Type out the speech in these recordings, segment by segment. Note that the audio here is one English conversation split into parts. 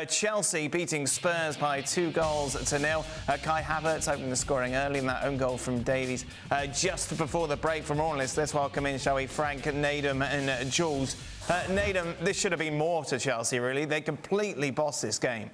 Chelsea beating Spurs by 2-0. Kai Havertz opening the scoring early in that own goal from Davies. Just before the break from all this, let's welcome in, shall we, Frank, Nedum and Jules. Nedum, this should have been more to Chelsea, really. They completely bossed this game.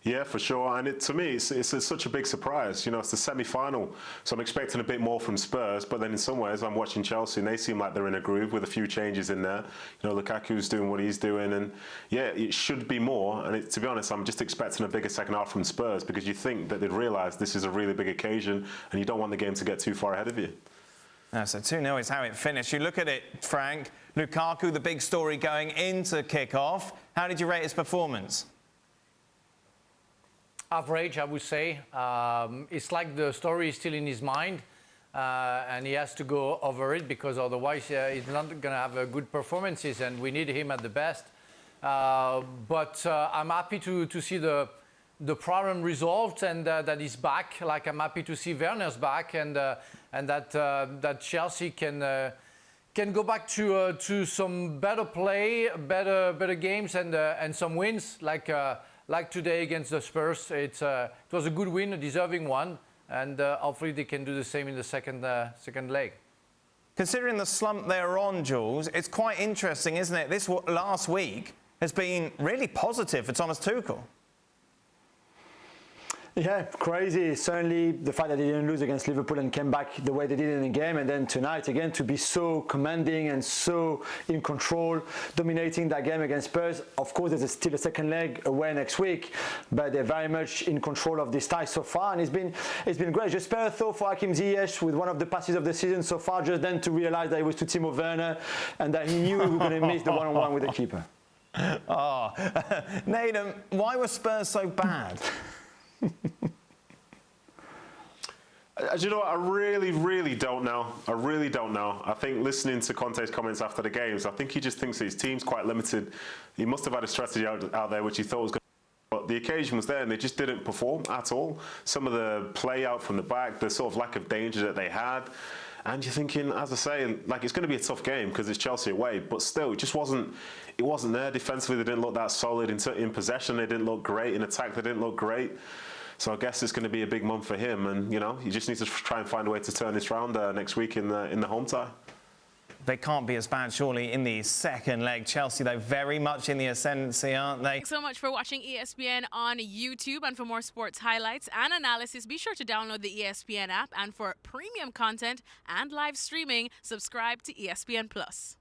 Yeah, for sure. And to me, it's such a big surprise. You know, it's the semi-final, so I'm expecting a bit more from Spurs. But then in some ways, I'm watching Chelsea, and they seem like they're in a groove with a few changes in there. You know, Lukaku's doing what he's doing, and yeah, it should be more. And to be honest, I'm just expecting a bigger second half from Spurs, because you think that they'd realise this is a really big occasion, and you don't want the game to get too far ahead of you. So 2-0 is how it finished. You look at it, Frank. Lukaku, the big story going into kick-off. How did you rate his performance? Average, I would say. It's like the story is still in his mind, and he has to go over it, because otherwise he's not going to have good performances, and we need him at the best. But I'm happy to see the problem resolved, and that he's back. Like, I'm happy to see Werner's back, and that Chelsea can go back to some better play, better games, and some wins, like today against the Spurs. It was a good win, a deserving one, and hopefully they can do the same in the second leg. Considering the slump they're on, Jules, it's quite interesting, isn't it? This last week has been really positive for Thomas Tuchel. Yeah, crazy. Certainly the fact that they didn't lose against Liverpool and came back the way they did in the game, and then tonight again to be so commanding and so in control, dominating that game against Spurs. Of course, there's still a second leg away next week, but they're very much in control of this tie so far, and it's been great. Just spare a thought for Hakim Ziyech with one of the passes of the season so far, just then to realise that it was to Timo Werner and that he knew he was going to miss the one-on-one with the keeper. Oh, Nedum, why were Spurs so bad? You know what, I really don't know. I really don't know. I think listening to Conte's comments after the games, I think he just thinks his team's quite limited. He must have had a strategy out there which he thought was going to, but the occasion was there and they just didn't perform at all. Some of the play out from the back, the sort of lack of danger that they had. And you're thinking, as I say, like, it's going to be a tough game because it's Chelsea away, but still, it just wasn't there. Defensively, they didn't look that solid. In possession, they didn't look great. In attack, they didn't look great. So I guess it's going to be a big month for him, and you know, he just needs to try and find a way to turn this round next week in the home tie. They can't be as bad, surely, in the second leg. Chelsea, though, very much in the ascendancy, aren't they? Thanks so much for watching ESPN on YouTube. And for more sports highlights and analysis, be sure to download the ESPN app. And for premium content and live streaming, subscribe to ESPN Plus.